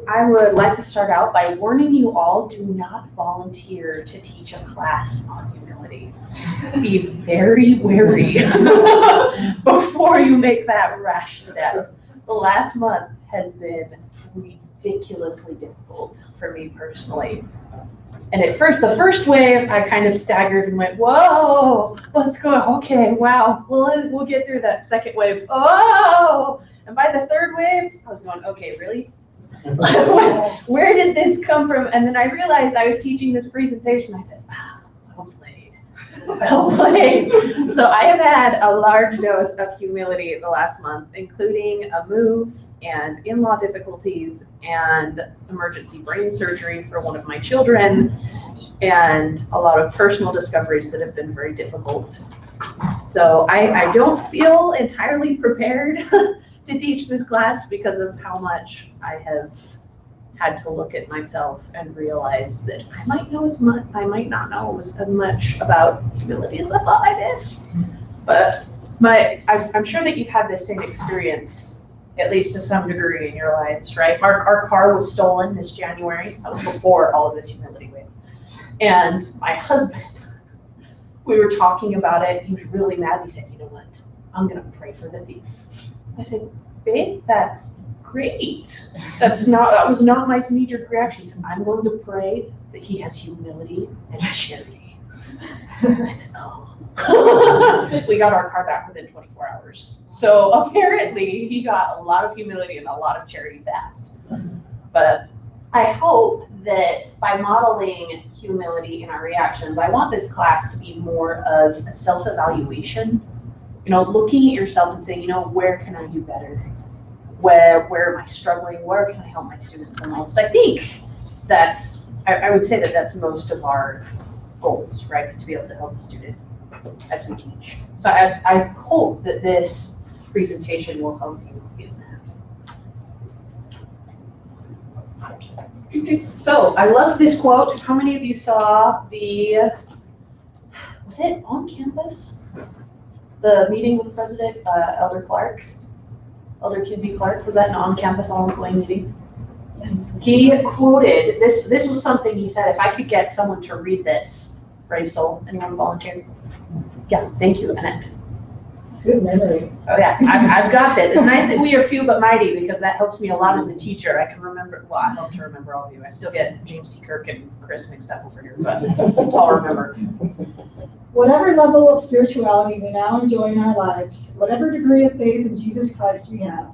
I would like to start out by warning you all, do not volunteer to teach a class on humility. Be very wary before you make that rash step. The last month has been ridiculously difficult for me personally. And at first, the first wave, I kind of staggered and went, whoa, what's going on? Okay, wow, we'll get through that. Second wave, oh! And by the third wave, I was going, okay, really? Where did this come from? And then I realized I was teaching this presentation. I said, wow, well played. Well played. So I have had a large dose of humility the last month, including a move and in-law difficulties and emergency brain surgery for one of my children, and a lot of personal discoveries that have been very difficult. So I don't feel entirely prepared to teach this class because of how much I have had to look at myself and realize that I might not know as much about humility as I thought I did. But I'm sure that you've had this same experience, at least to some degree in your lives, right? Our car was stolen this January. That was before all of this humility wave. And my husband, we were talking about it. He was really mad. He said, you know what? I'm going to pray for the thief. I said, babe, that's great. That was not my knee-jerk reaction. He said, I'm going to pray that he has humility and charity. I said, oh. We got our car back within 24 hours. So apparently he got a lot of humility and a lot of charity fast. But I hope that by modeling humility in our reactions, I want this class to be more of a self-evaluation. You know, looking at yourself and saying, you know, where can I do better? Where am I struggling? Where can I help my students the most? I think I would say that's most of our goals, right? Is to be able to help the student as we teach. So I hope that this presentation will help you in that. So I love this quote. How many of you saw was it on campus? The meeting with President Elder Kidby Clark, was that an on-campus all-employee meeting? He quoted, this was something he said, if I could get someone to read this, brave soul, anyone volunteer? Yeah, thank you, Annette. Good memory. Oh yeah, I've got this. It's nice that we are few but mighty, because that helps me a lot as a teacher. I can remember, well, I hope to remember all of you. I still get James T. Kirk and Chris mixed up over here, but I'll remember. Whatever level of spirituality we now enjoy in our lives, whatever degree of faith in Jesus Christ we have,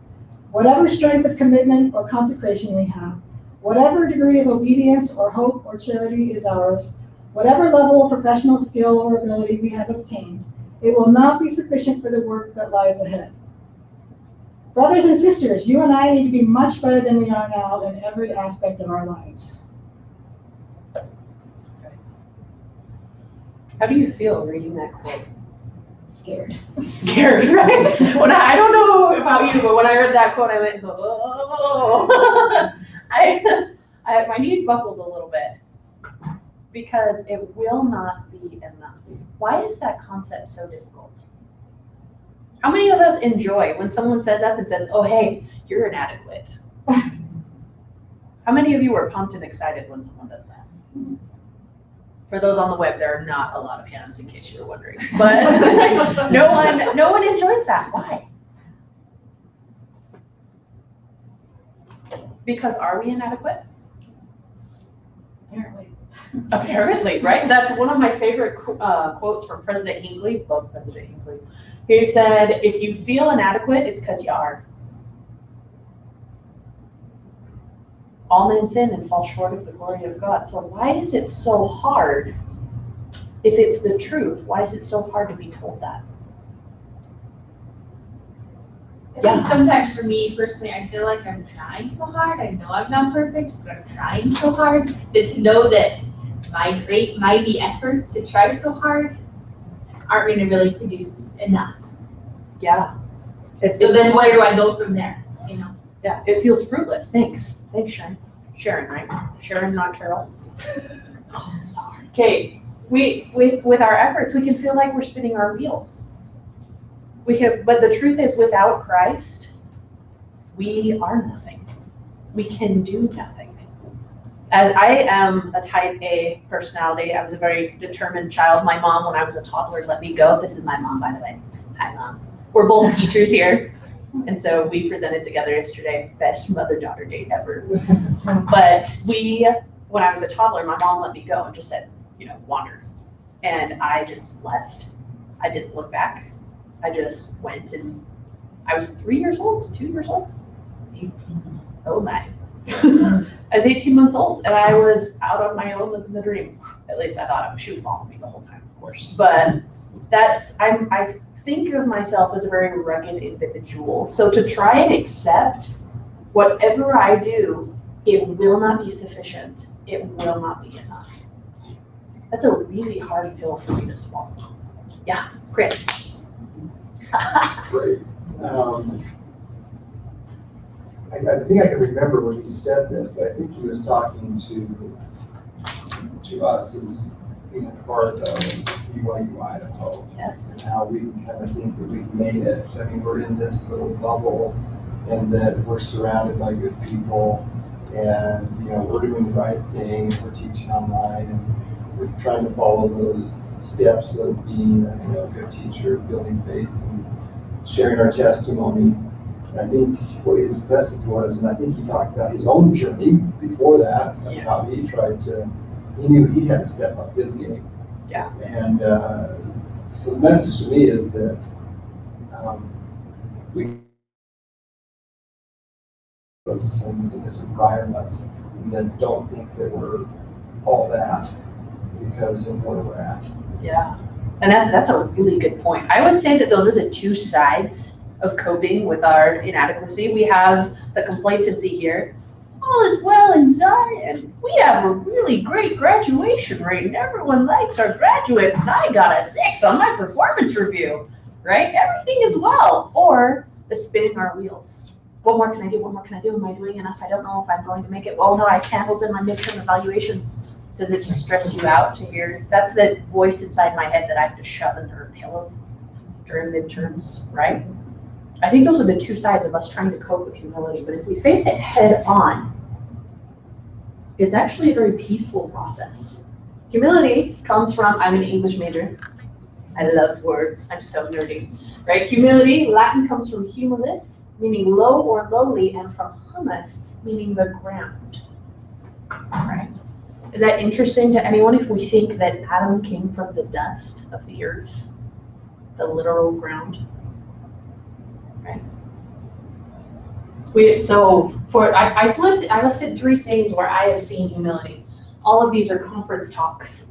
whatever strength of commitment or consecration we have, whatever degree of obedience or hope or charity is ours, whatever level of professional skill or ability we have obtained, it will not be sufficient for the work that lies ahead. Brothers and sisters, you and I need to be much better than we are now in every aspect of our lives. How do you feel reading that quote? Scared. Scared, right? I don't know about you, but when I heard that quote, I went, oh. My knees buckled a little bit because it will not be enough. Why is that concept so difficult? How many of us enjoy when someone says up and says, oh, hey, you're inadequate? How many of you are pumped and excited when someone does that? For those on the web, there are not a lot of hands, in case you're wondering. But no one enjoys that. Why? Because are we inadequate? Apparently, right? That's one of my favorite quotes from President Hinckley. Love President Hinckley. He said, if you feel inadequate, it's because you are. All men sin and fall short of the glory of God. So why is it so hard, if it's the truth, why is it so hard to be told that? I think sometimes for me personally, I feel like I'm trying so hard. I know I'm not perfect, but I'm trying so hard. That to know that my great mighty efforts to try so hard aren't going to really produce enough. Yeah. So then where do I go from there? You know? Yeah, it feels fruitless. Thanks, Sharon. Sharon, right? Sharon, not Carol. Oh, I'm sorry. Okay, with our efforts, we can feel like we're spinning our wheels. But the truth is, without Christ, we are nothing. we can do nothing. As I am a type A personality, I was a very determined child. My mom, when I was a toddler, let me go. This is my mom, by the way. Hi, Mom. We're both teachers here. And so we presented together yesterday, best mother-daughter date ever. But when I was a toddler, my mom let me go and just said, wander. And I just left. I didn't look back. I just went, and I was 3 years old, 2 years old. 18. Oh my. I was 18 months old, and I was out on my own living the dream. At least I thought she was following me the whole time, of course. But I think of myself as a very rugged individual. So to try and accept whatever I do, it will not be sufficient. It will not be enough. That's a really hard pill for me to swallow. Yeah, Chris. Great. I think I can remember when he said this, but I think he was talking to us as being a part of BYU-Idaho. Yes. And how we kind of think that we've made it. I mean, we're in this little bubble and that we're surrounded by good people and, we're doing the right thing. We're teaching online and we're trying to follow those steps of being a good teacher, building faith and sharing our testimony. I think what his message was, and I think he talked about his own journey before that, and how he he knew he had to step up his game. Yeah. And so the message to me is that we was in this environment and then don't think that we're all that because of where we're at. Yeah. And that's a really good point. I would say that those are the two sides of coping with our inadequacy. We have the complacency here. All is well in Zion. We have a really great graduation rate and everyone likes our graduates. And I got a 6 on my performance review, right? Everything is well. Or the spinning our wheels. What more can I do? What more can I do? Am I doing enough? I don't know if I'm going to make it. Well, no, I can't open my midterm evaluations. Does it just stress you out to hear? That's the voice inside my head that I have to shove under a pillow during midterms, right? I think those are the two sides of us trying to cope with humility, but if we face it head on, it's actually a very peaceful process. Humility comes from, I'm an English major. I love words, I'm so nerdy, right? Humility, Latin comes from humilis, meaning low or lowly, and from humus, meaning the ground, right? Is that interesting to anyone if we think that Adam came from the dust of the earth, the literal ground? Right. I listed 3 things where I have seen humility. All of these are conference talks.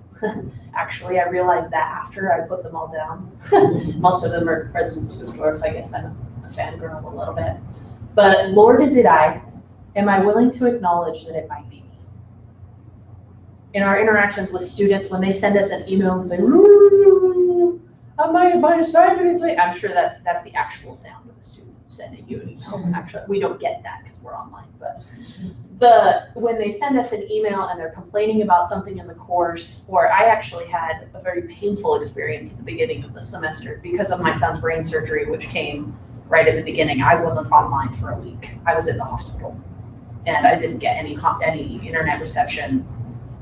Actually, I realized that after I put them all down. Most of them are President Dwarf. I guess I'm a fangirl a little bit. But Lord, is it I? Am I willing to acknowledge that it might be me? In our interactions with students, when they send us an email and say, my assignment is late. I'm sure that's the actual sound of the student sending you an email. Actually, we don't get that because we're online. But when they send us an email and they're complaining about something in the course, or I actually had a very painful experience at the beginning of the semester because of my son's brain surgery, which came right at the beginning. I wasn't online for a week. I was in the hospital, and I didn't get any internet reception.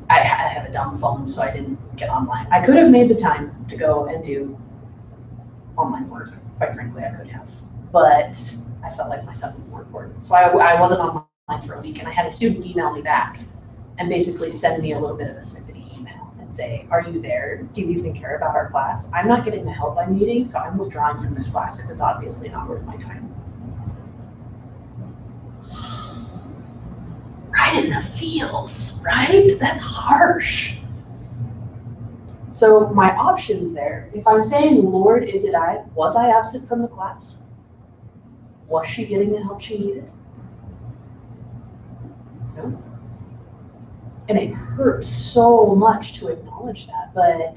I have a dumb phone, so I didn't get online. I could have made the time to go and do online work. Quite frankly, I could have. But I felt like my son was more important. So I wasn't online for a week, and I had a student email me back and basically send me a little bit of a snippety email and say, are you there? Do you even care about our class? I'm not getting the help I'm needing, so I'm withdrawing from this class because it's obviously not worth my time. Right in the feels, right? That's harsh. So my options there, if I'm saying, Lord, is it I? Was I absent from the class? Was she getting the help she needed? No. And it hurts so much to acknowledge that, but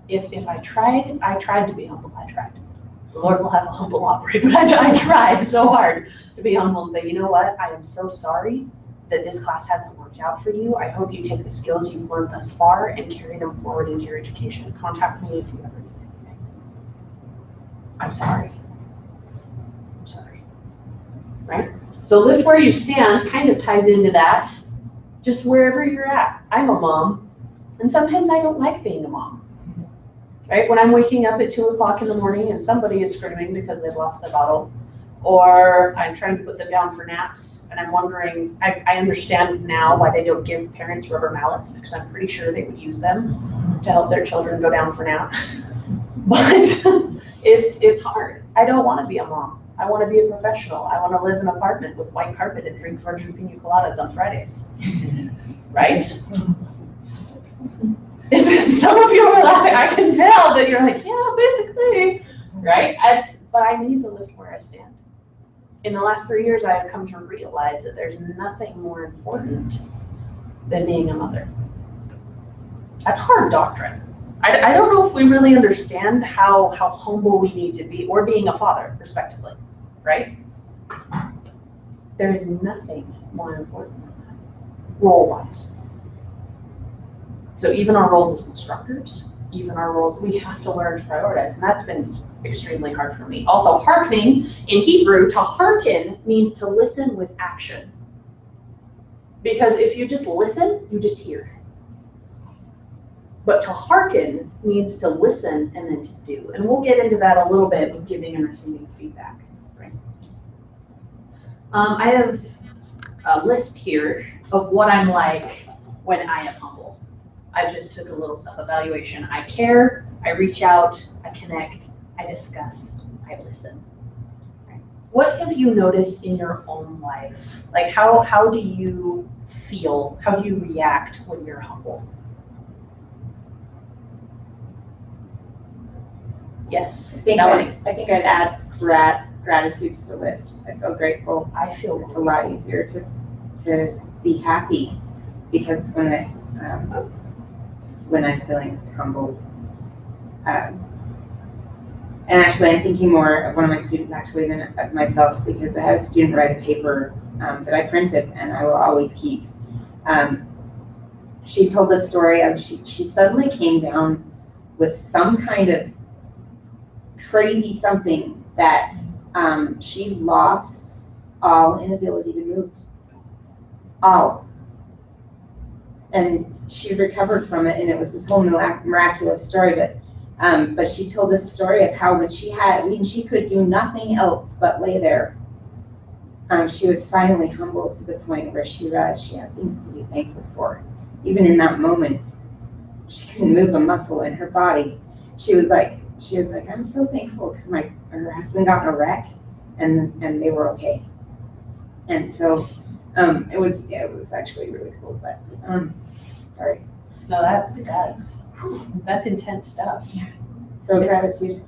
if I tried to be humble, I tried. The Lord will have a humble Aubrey, but I tried so hard to be humble and say, you know what, I am so sorry that this class hasn't worked out for you. I hope you take the skills you've learned thus far and carry them forward into your education. Contact me if you ever need anything. I'm sorry. I'm sorry. Right? So lift where you stand kind of ties into that, just wherever you're at. I'm a mom, and sometimes I don't like being a mom, right? When I'm waking up at 2 o'clock in the morning and somebody is screaming because they've lost a bottle, or I'm trying to put them down for naps, and I'm wondering, I understand now why they don't give parents rubber mallets, because I'm pretty sure they would use them to help their children go down for naps. But it's hard. I don't want to be a mom. I want to be a professional. I want to live in an apartment with white carpet and drink virgin pina coladas on Fridays. Right? Some of you are laughing. I can tell that you're like, yeah, basically. Right? But I need to live where I stand. In the last 3 years, I have come to realize that there's nothing more important than being a mother. That's hard doctrine. I don't know if we really understand how humble we need to be, or being a father, respectively, right? There is nothing more important than that, role-wise. So even our roles as instructors, even our roles, we have to learn to prioritize, and that's been extremely hard for me. Also, hearkening, in Hebrew, to hearken means to listen with action. Because if you just listen, you just hear. But to hearken means to listen and then to do. And we'll get into that a little bit with giving and receiving feedback. Right? I have a list here of what I'm like when I am humble. I just took a little self-evaluation. I care, I reach out, I connect, I discuss, I listen. Right? What have you noticed in your own life? Like how do you feel? How do you react when you're humble? Yes, I think Melanie. I'd add gratitude to the list. I feel grateful. I feel it's a lot easier to be happy, because when I'm feeling humbled, and actually I'm thinking more of one of my students actually than of myself, because I had a student write a paper that I printed and I will always keep. She told the story of she suddenly came down with some kind of crazy something that she lost all inability to move. All. And she recovered from it, and it was this whole miraculous story. But she told this story of how when she could do nothing else but lay there, she was finally humbled to the point where she realized she had things to be thankful for. Even in that moment, she couldn't move a muscle in her body. She was like, I'm so thankful, because her husband got in a wreck, and they were okay. And so it was actually really cool. But sorry. No, that's intense stuff. Yeah. So gratitude.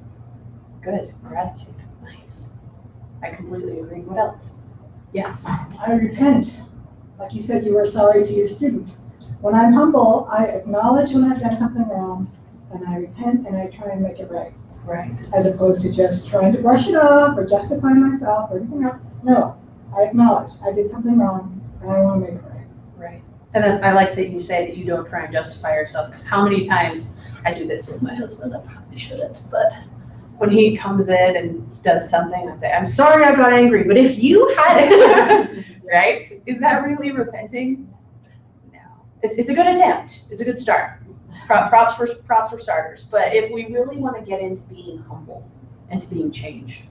Good. Gratitude. Nice. I completely agree. What else? Yes. I repent. Like you said, you were sorry to your student. When I'm humble, I acknowledge when I've done something wrong, and I repent and I try and make it right. Right. As opposed to just trying to brush it off or justify myself or anything else. No, I acknowledge I did something wrong and I want to make it right. Right. And I like that you say that you don't try and justify yourself, because how many times I do this with my husband, I probably shouldn't, but when he comes in and does something, I say, I'm sorry I got angry, but if you had it, right? Is that really repenting? No. It's a good attempt. It's a good start. Props for starters. But if we really want to get into being humble and to being changed,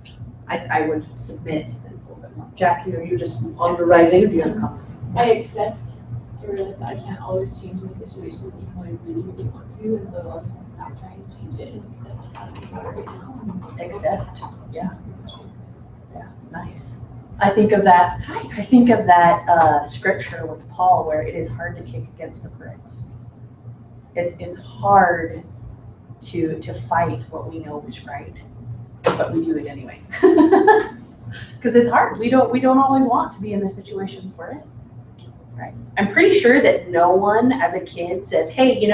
I would submit that it's a little bit more. Jackie, are you just on the rising, or do you have a comment? I accept to realize that I can't always change my situation, even though I really, really want to, and so I'll just stop trying to change it and accept how things are right now. Accept. Yeah. Yeah. Nice. I think of that scripture with Paul, where it is hard to kick against the pricks. It's hard to fight what we know is right, but we do it anyway. Because it's hard. We don't always want to be in the situations we're in. Right. I'm pretty sure that no one as a kid says, hey,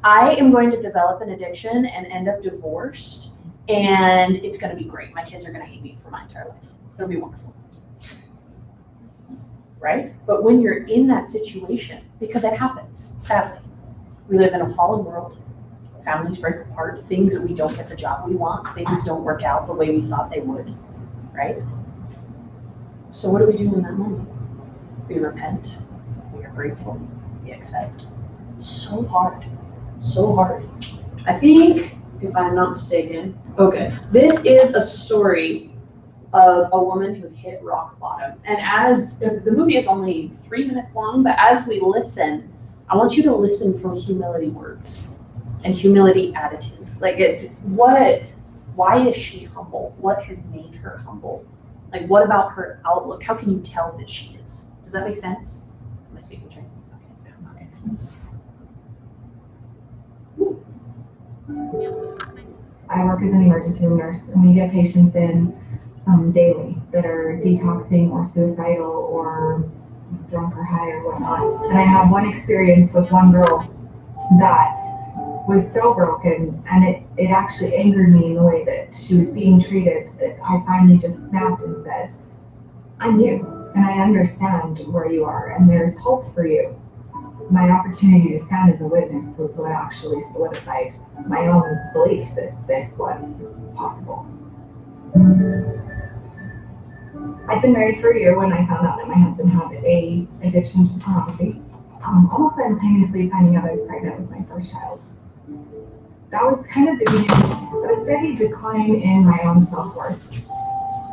I am going to develop an addiction and end up divorced, and it's going to be great. My kids are going to hate me for my entire life. It'll be wonderful. Right? But when you're in that situation, because it happens, sadly, we live in a fallen world. Families break apart. Things that we don't get the job we want. Things don't work out the way we thought they would. Right? So what do we do in that moment? We repent, we are grateful, we accept. So hard, so hard. I think, if I'm not mistaken, okay, this is a story of a woman who hit rock bottom. And as, the movie is only 3 minutes long, but as we listen, I want you to listen for humility words and humility attitude. Like, why is she humble? What has made her humble? Like, what about her outlook? How can you tell that she is? Does that make sense? Am I speaking Chinese? Okay. I work as an emergency room nurse, and we get patients in daily that are detoxing or suicidal or drunk or high or whatnot. And I had one experience with one girl that was so broken, and it actually angered me in the way that she was being treated, that I finally just snapped and said, I'm you, and I understand where you are, and there's hope for you. My opportunity to stand as a witness was what actually solidified my own belief that this was possible. I'd been married for a year when I found out that my husband had a addiction to pornography, almost simultaneously finding out I was pregnant with my first child. That was kind of the beginning of a steady decline in my own self-worth.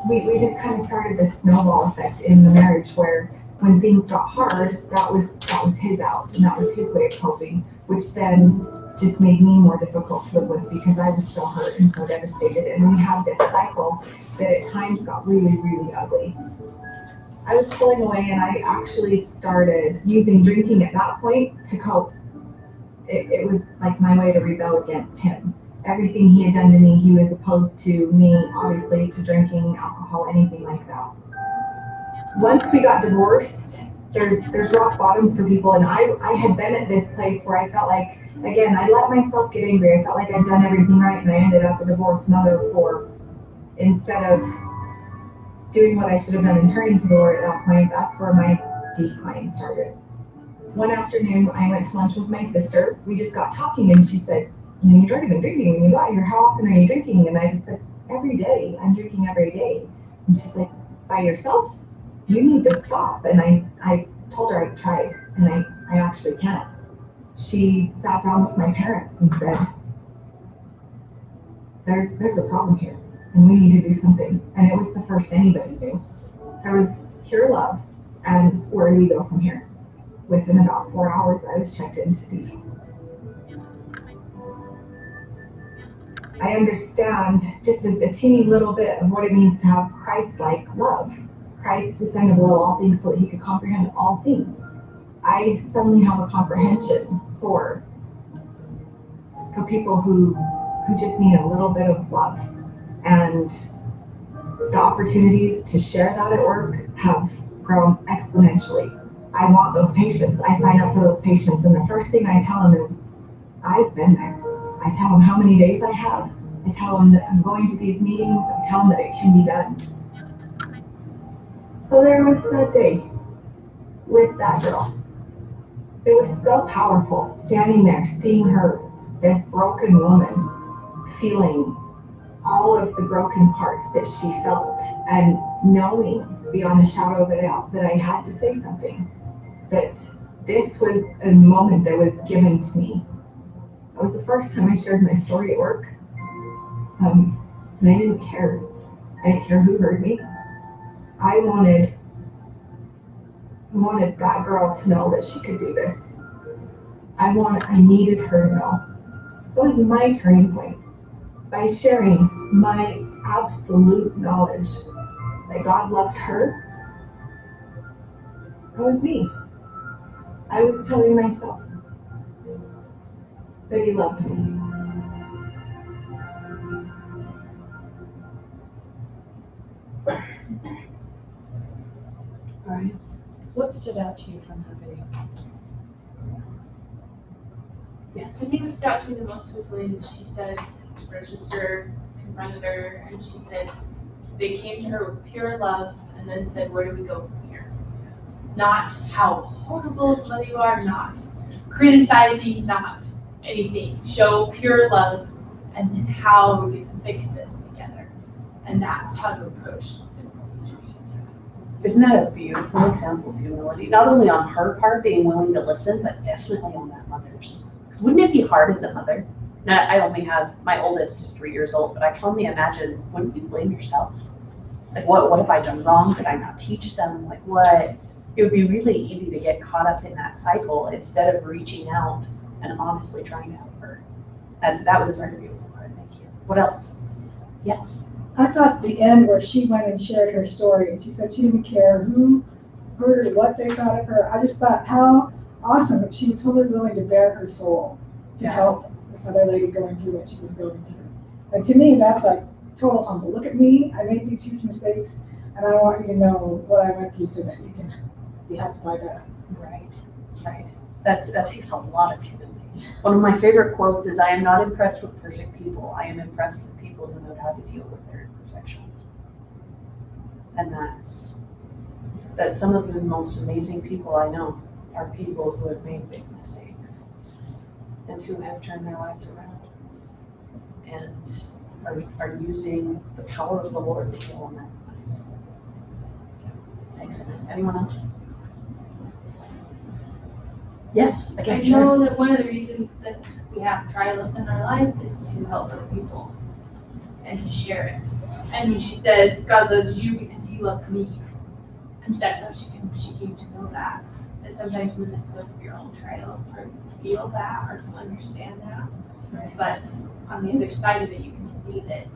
We just kind of started this snowball effect in the marriage where when things got hard, that was his out, and that was his way of coping, which then just made me more difficult to live with because I was so hurt and so devastated. And we had this cycle that at times got really, really ugly. I was pulling away, and I actually started using drinking at that point to cope. It was like my way to rebel against him. Everything he had done to me, he was opposed to me, obviously, to drinking, alcohol, anything like that. Once we got divorced, there's rock bottoms for people, and I had been at this place where I felt like, again, I let myself get angry. I felt like I'd done everything right, and I ended up a divorced mother of 4. Instead of doing what I should have done and turning to the Lord at that point, that's where my decline started. One afternoon, I went to lunch with my sister. We just got talking, and she said, you'd already been drinking when you got here. How often are you drinking? And I just said, every day. I'm drinking every day. And she's like, by yourself? You need to stop. And I told her I tried, and I actually can't. She sat down with my parents and said, there's a problem here, and we need to do something. And it was the first anybody knew. There was pure love, and where do we go from here? Within about 4 hours, I was checked into detox. I understand just as a teeny little bit of what it means to have Christ-like love. Christ descended below all things so that he could comprehend all things. I suddenly have a comprehension for people who just need a little bit of love. And the opportunities to share that at work have grown exponentially. I want those patients. I sign up for those patients, and the first thing I tell them is, I've been there. I tell them how many days I have. I tell them that I'm going to these meetings. I tell them that it can be done. So there was that day with that girl. It was so powerful, standing there, seeing her, this broken woman, feeling all of the broken parts that she felt, and knowing beyond a shadow of a doubt that I had to say something, that this was a moment that was given to me. It was the first time I shared my story at work, and I didn't care. I didn't care who heard me. I wanted that girl to know that she could do this. I needed her to know. It was my turning point. By sharing my absolute knowledge that God loved her, that was me. I was telling myself that he loved me. All right. What stood out to you from that video? Yes. I think what stood out to me the most was when she said her sister confronted her, and she said they came to her with pure love and then said, where do we go from here? Not how horrible of a mother you are, not criticizing, not anything. Show pure love, and then how are we going to fix this together? And that's how to approach difficult situations. Isn't that a beautiful example of humility? Not only on her part, being willing to listen, but definitely on that mother's. Because wouldn't it be hard as a mother? Now, I only have, my oldest is 3 years old, but I can only imagine, wouldn't you blame yourself? Like, what have I done wrong? Did I not teach them? Like, what? It would be really easy to get caught up in that cycle instead of reaching out and honestly trying to help her. That was a very beautiful part. Thank you. What else? Yes. I thought the end where she went and shared her story and she said she didn't care who heard or what they thought of her. I just thought how awesome that she was totally willing to bare her soul to help this other lady going through what she was going through. And to me, that's like total humble. Look at me, I made these huge mistakes, and I want you to know what I went through so that you can be helped by that. Right. That takes a lot of humility. One of my favorite quotes is, "I am not impressed with perfect people. I am impressed with people who know how to deal with their imperfections." And that's some of the most amazing people I know are people who have made big mistakes and who have turned their lives around and are using the power of the Lord to heal in their lives. Thanks. Anyone else? Yes, I again, know sure. that one of the reasons that we have trials in our life is to help other people and to share it. And when she said, God loves you because you love me, and that's how she came to know that. That sometimes in the midst of your own trial, it's hard to feel that or to understand that. But on the other side of it, you can see that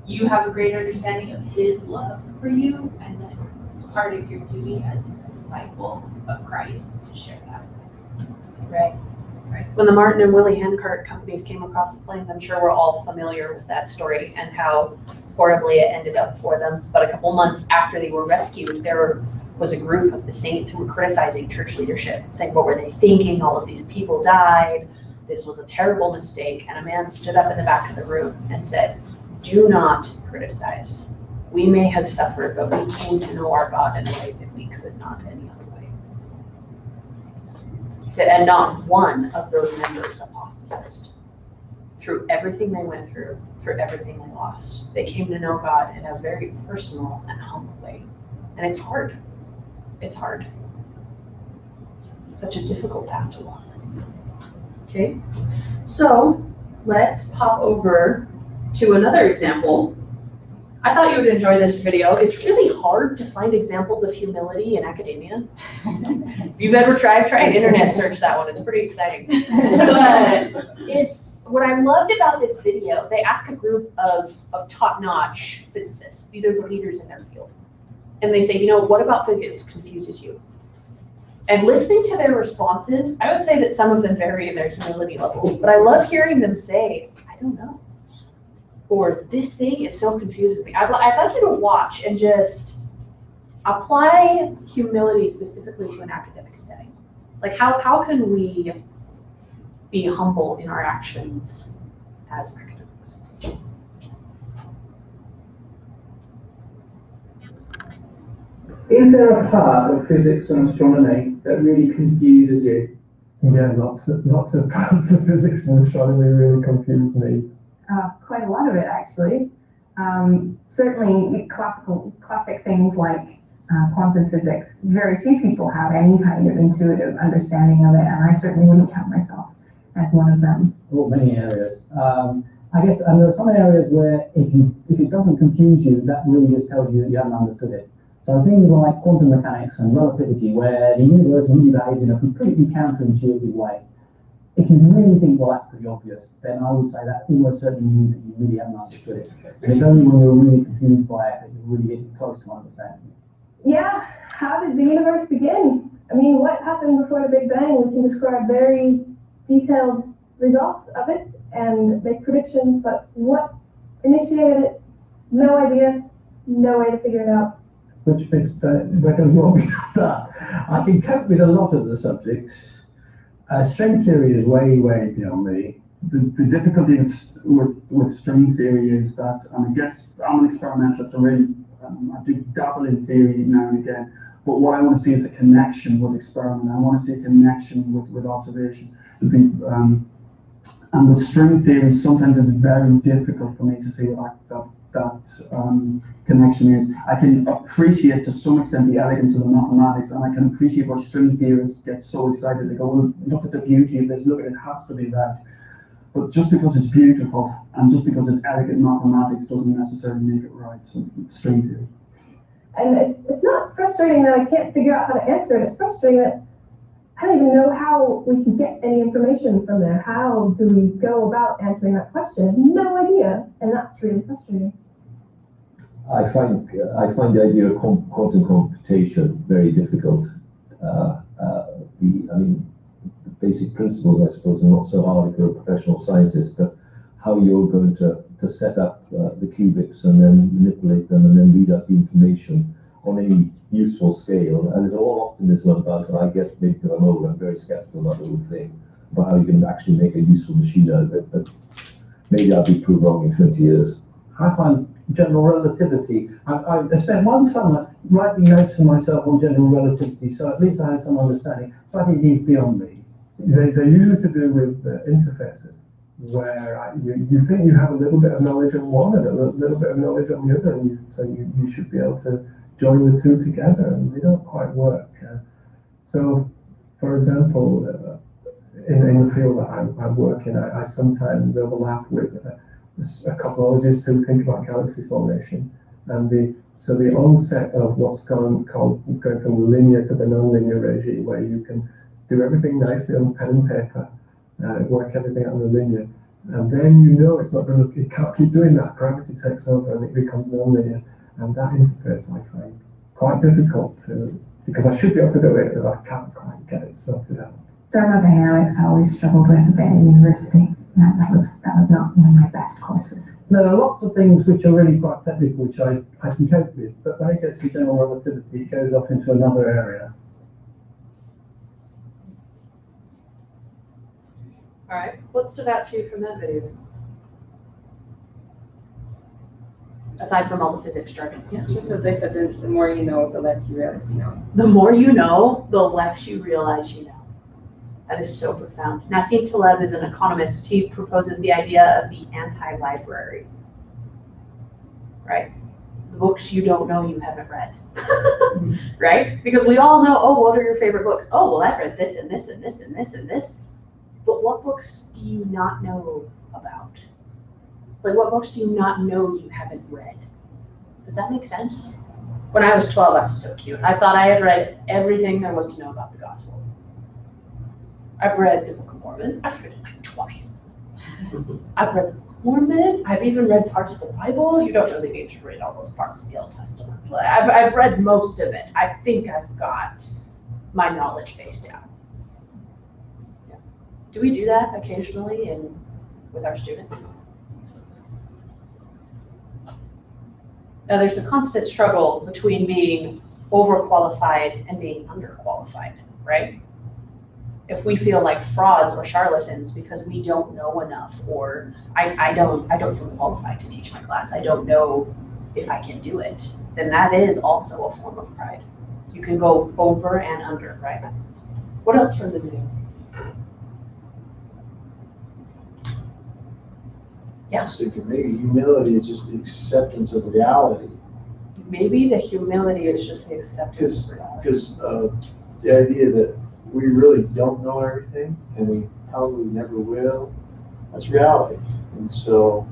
you have a greater understanding of His love for you, and that it's part of your duty as a disciple of Christ to share that. Right. When the Martin and Willie handcart companies came across the plains, I'm sure we're all familiar with that story and how horribly it ended up for them. But a couple months after they were rescued, there was a group of the saints who were criticizing church leadership, saying, what were they thinking? All of these people died. This was a terrible mistake. And a man stood up in the back of the room and said, do not criticize. We may have suffered, but we came to know our God in a way that we could not any other way. He said, and not one of those members apostatized. Through everything they went through everything they lost, they came to know God in a very personal and humble way. And it's hard. It's hard. Such a difficult path to walk. Okay, so let's pop over to another example. I thought you would enjoy this video. It's really hard to find examples of humility in academia. If you've ever tried, try an internet search that one. It's pretty exciting. But it's what I loved about this video. They ask a group of top-notch physicists. These are the leaders in their field. And they say, what about physics confuses you? And listening to their responses, I would say that some of them vary in their humility levels. But I love hearing them say, I don't know. Or this thing is so confuses me. I'd like you to watch and just apply humility specifically to an academic setting. Like how can we be humble in our actions as academics? Is there a part of physics and astronomy that really confuses you? Yeah, lots of parts of physics and astronomy really confuse me. Quite a lot of it, actually. Certainly classic things like quantum physics. Very few people have any kind of intuitive understanding of it, and I certainly wouldn't count myself as one of them. Well, many areas. I guess there are some areas where if it doesn't confuse you, that really just tells you that you haven't understood it. So things like quantum mechanics and relativity, where the universe really behaves in a completely counterintuitive way. If you really think, well, that's pretty obvious, then I would say that almost certainly means that you really haven't understood it. And it's only when you're really confused by it that you really get close to understanding it. Yeah, how did the universe begin? I mean, what happened before the Big Bang? We can describe very detailed results of it and make predictions, but what initiated it? No idea, no way to figure it out. Which makes where do you want me to start? I can cope with a lot of the subjects. String theory is way, way beyond me. The difficulty with string theory is that, I guess I'm an experimentalist already. I do dabble in theory now and again, but what I want to see is a connection with experiment. I want to see a connection with observation. And with string theory, sometimes it's very difficult for me to see that connection is. I can appreciate to some extent the elegance of the mathematics, and I can appreciate why string theorists get so excited. They go, well, look at the beauty of this, look, it has to be that. But just because it's beautiful and just because it's elegant mathematics doesn't necessarily make it right. So string theory. And it's not frustrating that I can't figure out how to answer it. It's frustrating that I don't even know how we can get any information from there. How do we go about answering that question? I have no idea, and that's really frustrating. I find the idea of quantum computation very difficult. The basic principles, I suppose, are not so hard if you're a professional scientist, but how you're going to set up the qubits and then manipulate them and then read out the information on any useful scale. And there's a lot of optimism about it. I guess maybe because I'm old, I'm very skeptical about the whole thing, about how you can actually make a useful machine out of it. But maybe I'll be proved wrong in 20 years. I find general relativity. I spent one summer writing notes to myself on general relativity, so at least I had some understanding. But it is beyond me. They're usually to do with interfaces, where you think you have a little bit of knowledge on one and a little bit of knowledge on the other, and so you should be able to join the two together, and they don't quite work. So, for example, in the field that I work in, I sometimes overlap with a cosmologist who think about galaxy formation, and the onset of what's called going from the linear to the non-linear regime, where you can do everything nicely on pen and paper, work everything out on the linear, and then it can't keep doing that. Gravity takes over and it becomes non-linear, and that interface I find quite difficult because I should be able to do it, but I can't quite get it sorted out. Thermodynamics I always struggled with a bit at university. That was not one of my best courses. There are lots of things which are really quite technical, which I can cope with, but when it gets to general relativity, it goes off into another area. All right, what stood out to you from that video? Aside from all the physics jargon. Yeah. Just that they said the more you know, the less you realize you know. The more you know, the less you realize you know. That is so profound. Nassim Taleb is an economist. He proposes the idea of the anti-library, right? The books you don't know you haven't read, right? Because we all know, oh, what are your favorite books? Oh, well, I've read this and this and this and this and this. But what books do you not know about? Like, what books do you not know you haven't read? Does that make sense? When I was 12, I was so cute. I thought I had read everything there was to know about the gospel. I've read the Book of Mormon. I've read it like twice. I've read the Book of Mormon. I've even read parts of the Bible. You don't really need to read all those parts of the Old Testament. But I've read most of it. I think I've got my knowledge base down. Yeah. Do we do that occasionally with our students? Now, there's a constant struggle between being overqualified and being underqualified, right? If we feel like frauds or charlatans because we don't know enough, or I don't feel qualified to teach my class, I don't know if I can do it, then that is also a form of pride. You can go over and under, right? What else from the video? Yeah. So maybe humility is just the acceptance of reality. Maybe the humility is just the acceptance of reality. Because the idea that we really don't know everything, and we probably never will, that's reality. And so,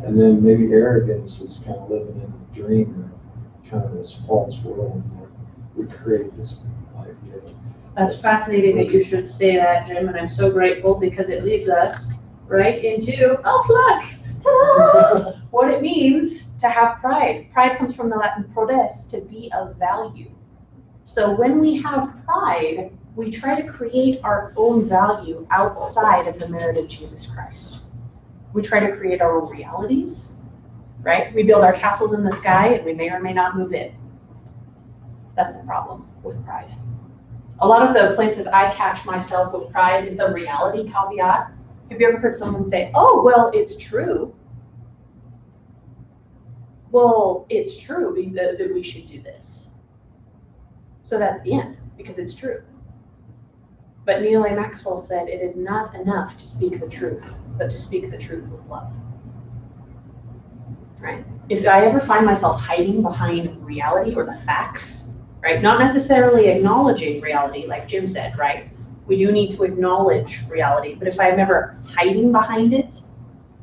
and then maybe arrogance is kind of living in a dream, or kind of this false world where we create this idea. That's fascinating that you should say that, Jim, and I'm so grateful because it leads us right into, oh, look, ta-da! What it means to have pride. Pride comes from the Latin prodes, to be of value. So when we have pride, we try to create our own value outside of the merit of Jesus Christ. We try to create our own realities, right? We build our castles in the sky and we may or may not move in. That's the problem with pride. A lot of the places I catch myself with pride is the reality caveat. Have you ever heard someone say, oh, well, it's true. Well, it's true that we should do this. So that's the end, because it's true. But Neil A. Maxwell said it is not enough to speak the truth, but to speak the truth with love. right? If I ever find myself hiding behind reality or the facts, right? Not necessarily acknowledging reality, like Jim said, right? We do need to acknowledge reality, but if I'm ever hiding behind it,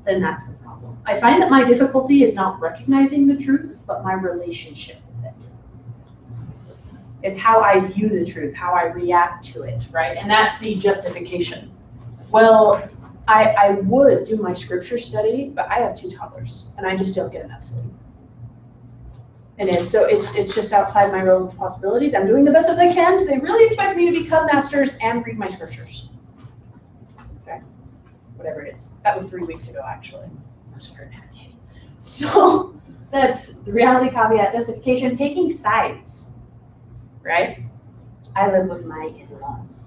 then that's the problem. I find that my difficulty is not recognizing the truth, but my relationship with it. It's how I view the truth, how I react to it, right? And that's the justification. Well, I would do my scripture study, but I have 2 toddlers, and I just don't get enough sleep. And it's just outside my realm of possibilities. I'm doing the best that I can. They really expect me to be Cub Masters and read my scriptures. Okay, whatever it is. That was 3 weeks ago, actually. I was a very bad day. So that's the reality caveat, justification, taking sides, right? I live with my in-laws.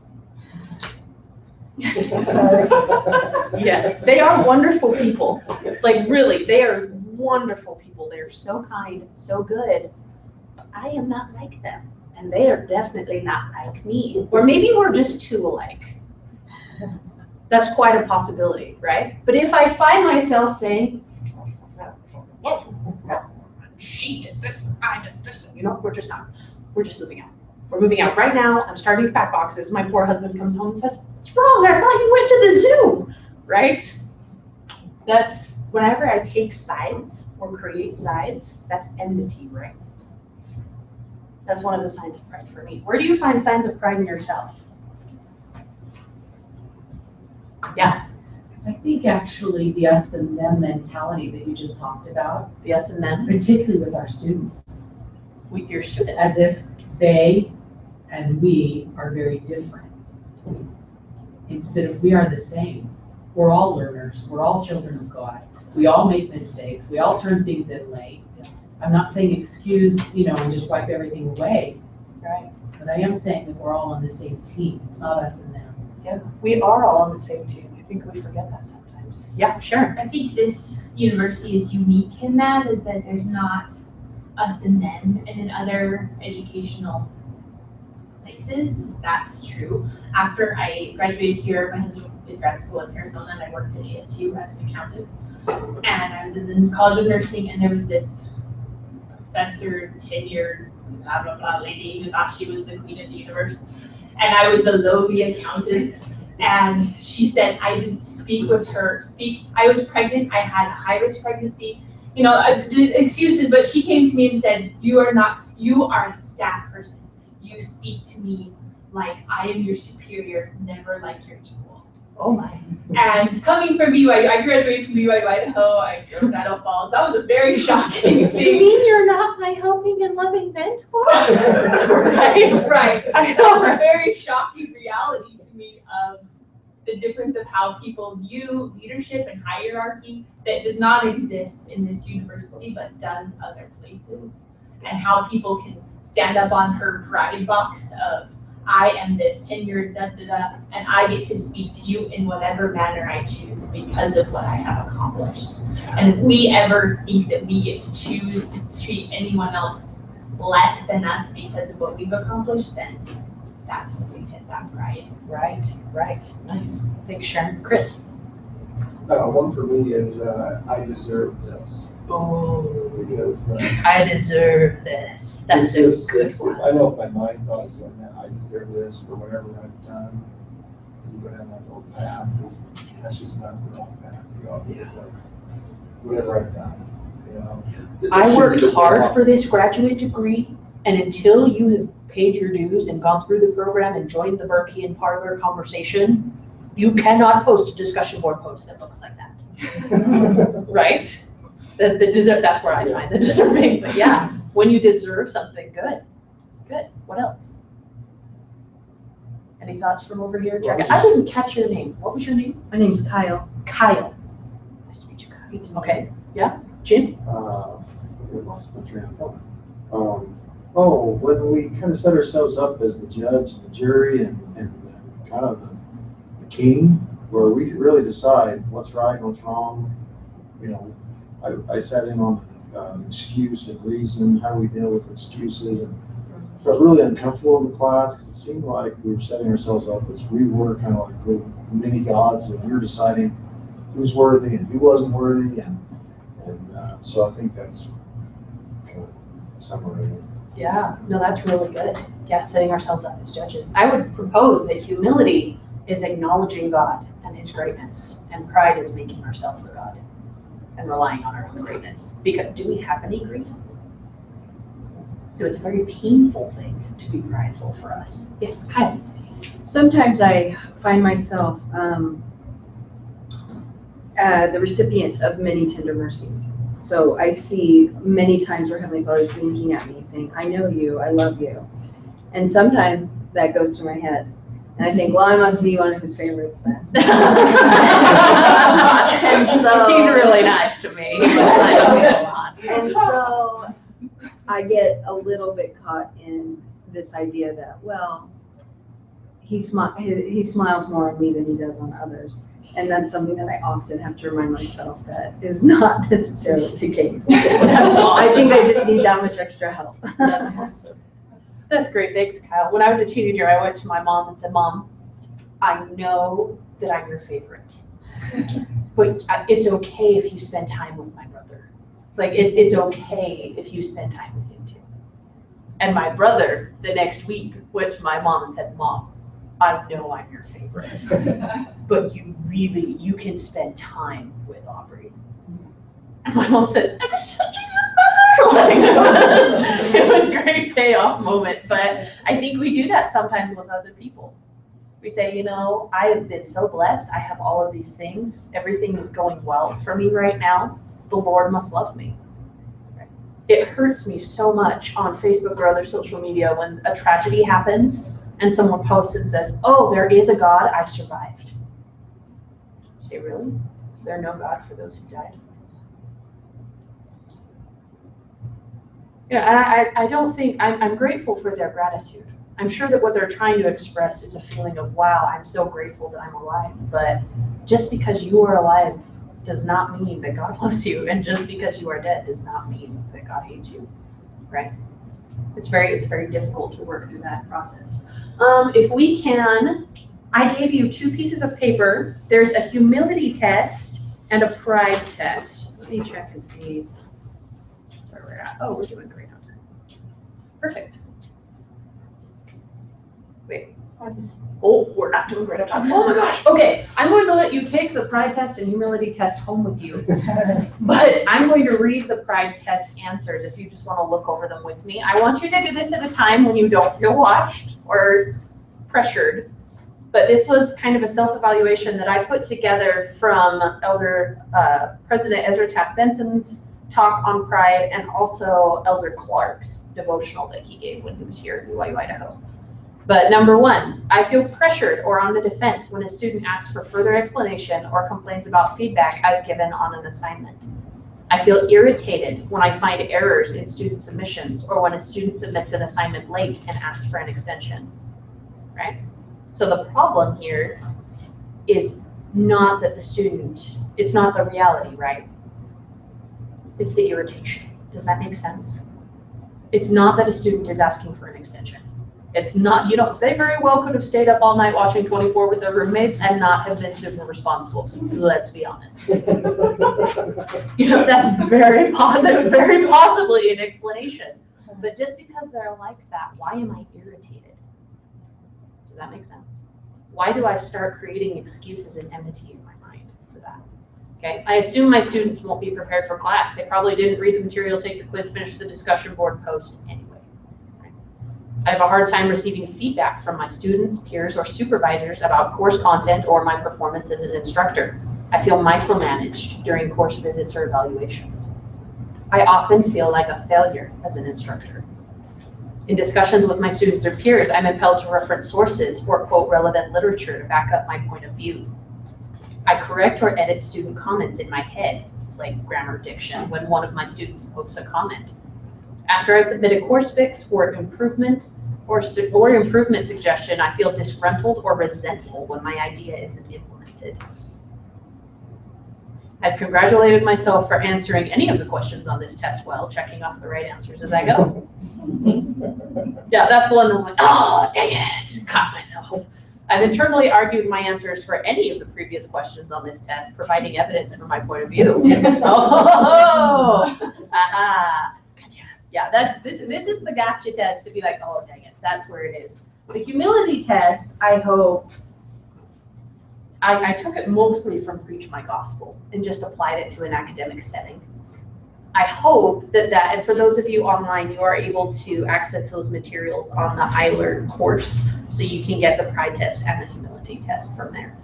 Yes, they are wonderful people. Like really, they are wonderful people. They are so kind, so good. But I am not like them, and they are definitely not like me. Or maybe we're just too alike. That's quite a possibility, right? But if I find myself saying, she did this, I did this, you know, we're just moving out. We're moving out right now. I'm starting to pack boxes. My poor husband comes home and says, "What's wrong? I thought you went to the zoo," right? That's whenever I take sides or create sides, that's enmity, right? That's one of the signs of pride for me. Where do you find signs of pride in yourself? Yeah. I think actually the us and them mentality that you just talked about, The us and them, particularly with our students, with your students. as if they and we are very different. Instead of we are the same. We're all learners. We're all children of God. We all make mistakes. We all turn things in late. I'm not saying excuse, and just wipe everything away. Right. But I am saying that we're all on the same team. It's not us and them. Yeah, we are all on the same team. I think we forget that sometimes. Yeah, sure. I think this university is unique in that, is that there's not us and them, and in other educational places, that's true. After I graduated here, my husband did grad school in Arizona, and I worked at ASU as an accountant. And I was in the College of Nursing, and there was this professor, tenured, blah, blah, blah lady who thought she was the queen of the universe. And I was the lowly accountant. And she said I didn't speak with her. I was pregnant. I had a high-risk pregnancy. Excuses, but she came to me and said, you are a staff person. You speak to me like I am your superior, never like your equal. Oh my. And coming from BYU, I graduated from BYU-Idaho, I grew up in Idaho Falls. That was a very shocking You thing. mean you're not my helping and loving mentor? Right. That was a very shocking reality to me of the difference of how people view leadership and hierarchy that does not exist in this university but does other places, and how people can stand up on her karate box of I am this tenured da-da-da, and I get to speak to you in whatever manner I choose because of what I have accomplished. And if we ever think that we get to choose to treat anyone else less than us because of what we've accomplished, then that's when we hit that pride. Right. Nice. Thanks, Sharon. Chris. One for me is I deserve this. Oh, Because I deserve this. That's a good one. I know if my mind thought is going that I deserve this for whatever I've done. You go down that little path. That's just not the wrong path to go. It's like whatever I've done. I worked hard for this graduate degree, and until you have paid your dues and gone through the program and joined the Berkey Parlor conversation, you cannot post a discussion board post that looks like that. Right? That's where I find the deserving. But yeah, when you deserve something, good. What else? Any thoughts from over here? Jack? I didn't catch your name. What was your name? My name's Kyle. Kyle. Nice to meet you, Kyle. Okay. Yeah. Jim? Lost my train of thought. When we kind of set ourselves up as the judge, the jury, and kind of the king, where we really decide what's right and what's wrong. I sat in on excuse and reason, how do we deal with excuses, and felt really uncomfortable in the class because it seemed like we were setting ourselves up as we were kind of like little mini gods, and we were deciding who's worthy and who wasn't worthy, and So I think that's kind of summary of it. Yeah, no, that's really good. Yeah, setting ourselves up as judges. I would propose that humility is acknowledging God and his greatness, and pride is making ourselves the God and relying on our own greatness. Because do we have any greatness? So it's a very painful thing to be prideful for us. It's kind of. Sometimes I find myself the recipient of many tender mercies. So I see many times where Heavenly Father is winking at me saying, I know you, I love you. And sometimes that goes to my head. And I think, well, I must be one of his favorites then. And so, he's really nice to me. He must like me a lot. And so I get a little bit caught in this idea that, well, he smiles more on me than he does on others. And that's something that I often have to remind myself that is not necessarily the case. That's awesome. I think I just need that much extra help. That's awesome. That's great. Thanks, Kyle. When I was a teenager, I went to my mom and said, Mom, I know that I'm your favorite, but it's okay if you spend time with my brother. Like, it's okay if you spend time with him too. And my brother, the next week, went to my mom and said, Mom, I know I'm your favorite, but you can spend time with Aubrey. And my mom said, I'm such a good mother. Like, it was a great payoff moment, but I think we do that sometimes with other people. We say, you know, I have been so blessed. I have all of these things. Everything is going well for me right now. The Lord must love me. It hurts me so much on Facebook or other social media when a tragedy happens and someone posts and says, oh, there is a God, I survived. Say, really? Is there no God for those who died? Yeah, I don't think, I'm grateful for their gratitude. I'm sure that what they're trying to express is a feeling of, wow, I'm so grateful that I'm alive. But just because you are alive does not mean that God loves you. And just because you are dead does not mean that God hates you, right? It's very difficult to work through that process. If we can, I gave you 2 pieces of paper. There's a humility test and a pride test. Let me check and see where we're at. Oh, we're doing great on time. Perfect. Wait. Oh, we're not doing great on time. Oh my gosh. Okay, I'm going to let you take the pride test and humility test home with you. But I'm going to read the pride test answers if you just want to look over them with me. I want you to do this at a time when you don't feel watched or pressured. But this was kind of a self-evaluation that I put together from Elder President Ezra Taft Benson's talk on pride and also Elder Clark's devotional that he gave when he was here at BYU-Idaho. But number 1, I feel pressured or on the defense when a student asks for further explanation or complains about feedback I've given on an assignment. I feel irritated when I find errors in student submissions or when a student submits an assignment late and asks for an extension, right? So the problem here is not that the student, it's not the reality, right? It's the irritation. Does that make sense? It's not that a student is asking for an extension. It's not, you know, they very well could have stayed up all night watching 24 with their roommates and not have been super responsible. Let's be honest. You know, that's very possibly an explanation. But just because they're like that, why am I irritated? Does that make sense? Why do I start creating excuses and enmity in my mind for that? Okay, I assume my students won't be prepared for class. They probably didn't read the material, take the quiz, finish the discussion board post anyway. I have a hard time receiving feedback from my students, peers, or supervisors about course content or my performance as an instructor. I feel micromanaged during course visits or evaluations. I often feel like a failure as an instructor. In discussions with my students or peers, I'm impelled to reference sources or quote relevant literature to back up my point of view. I correct or edit student comments in my head, like grammar diction, when one of my students posts a comment. After I submit a course fix or improvement or improvement suggestion, I feel disgruntled or resentful when my idea isn't implemented. I've congratulated myself for answering any of the questions on this test well, checking off the right answers as I go. Yeah, that's the one that's like, oh, dang it, caught myself. I've internally argued my answers for any of the previous questions on this test, providing evidence from my point of view. Oh, aha, gotcha. Yeah, this is the gotcha test to be like, oh, dang it, that's where it is. The humility test, I hope, I took it mostly from Preach My Gospel and just applied it to an academic setting. I hope that and for those of you online, you are able to access those materials on the iLearn course, so you can get the pride test and the humility test from there.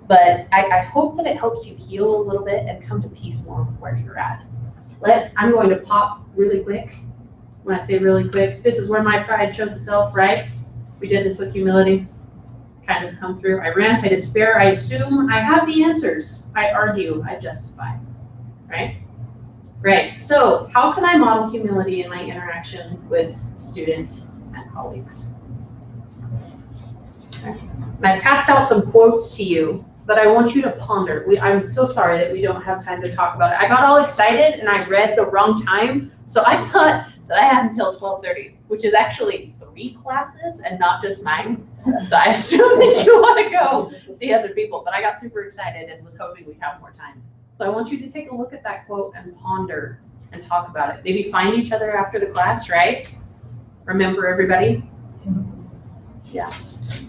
But I hope that it helps you heal a little bit and come to peace more with where you're at. I'm going to pop really quick. When I say really quick, this is where my pride shows itself, right? We did this with humility, kind of come through. I rant, I despair, I assume I have the answers. I argue, I justify, right? Great. So how can I model humility in my interaction with students and colleagues? Okay. And I've passed out some quotes to you, but I want you to ponder. I'm so sorry that we don't have time to talk about it. I got all excited and I read the wrong time, so I thought that I had until 12:30, which is actually 3 classes and not just mine. So I assume that you want to go see other people, but I got super excited and was hoping we'd have more time. So I want you to take a look at that quote and ponder and talk about it. Maybe find each other after the class, right? Remember everybody? Yeah,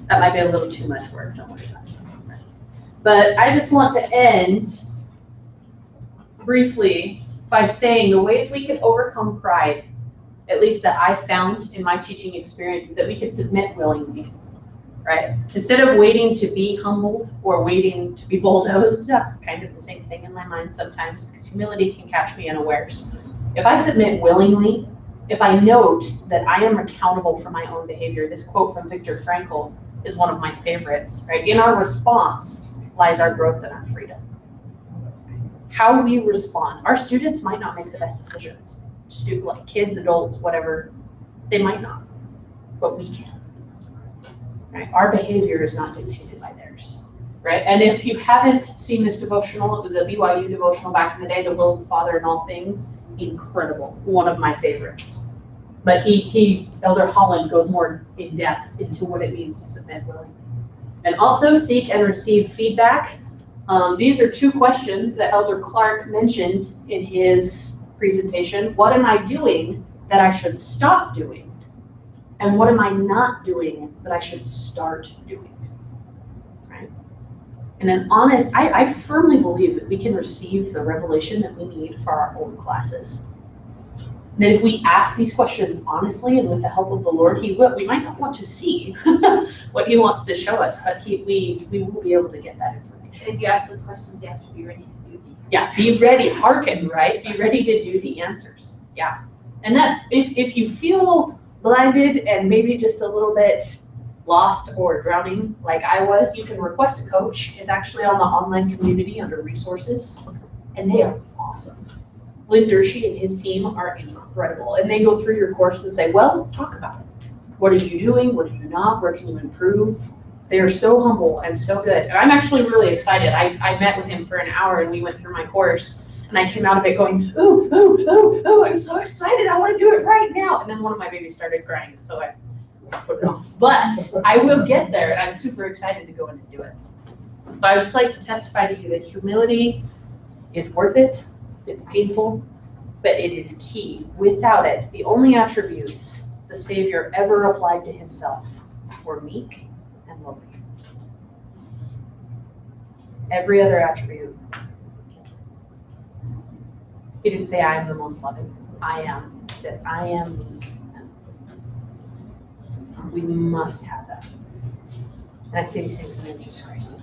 that might be a little too much work, don't worry about it. But I just want to end briefly by saying the ways we can overcome pride, at least that I found in my teaching experience, is that we can submit willingly. Right? Instead of waiting to be humbled or waiting to be bulldozed, that's kind of the same thing in my mind sometimes, because humility can catch me unawares. If I submit willingly, if I note that I am accountable for my own behavior, this quote from Viktor Frankl is one of my favorites, right? In our response lies our growth and our freedom. How we respond. Our students might not make the best decisions. Like kids, adults, whatever, they might not, but we can. Right? Our behavior is not dictated by theirs, right? And if you haven't seen this devotional, it was a BYU devotional back in the day, The Will of the Father in All Things. Incredible, one of my favorites. But Elder Holland goes more in depth into what it means to submit willingly. And also seek and receive feedback. These are 2 questions that Elder Clark mentioned in his presentation. What am I doing that I should stop doing? And what am I not doing that I should start doing, right? And an honest, I firmly believe that we can receive the revelation that we need for our own classes. That if we ask these questions honestly and with the help of the Lord, we might not want to see what He wants to show us, but we will be able to get that information. And if you ask those questions, you have to be ready to do them. Yeah, be ready, hearken, right? Be ready to do the answers, yeah. And that's, if you feel blinded and maybe just a little bit lost or drowning like I was, you can request a coach. It's actually on the online community under resources, and they are awesome. Lynn Dershey and his team are incredible, and they go through your course and say, well, let's talk about it. What are you doing? What are you not? Where can you improve? They are so humble and so good. And I'm actually really excited. I met with him for an hour and we went through my course. And I came out of it going, ooh, ooh, ooh, ooh, I'm so excited. I want to do it right now. And then one of my babies started crying, so I put it off. But I will get there, and I'm super excited to go in and do it. So I would just like to testify to you that humility is worth it. It's painful, but it is key. Without it, the only attributes the Savior ever applied to Himself were meek and lowly. Every other attribute. He didn't say, I am the most loving. I am. He said, I am meek. We must have that. And I say these things in the name of Jesus Christ.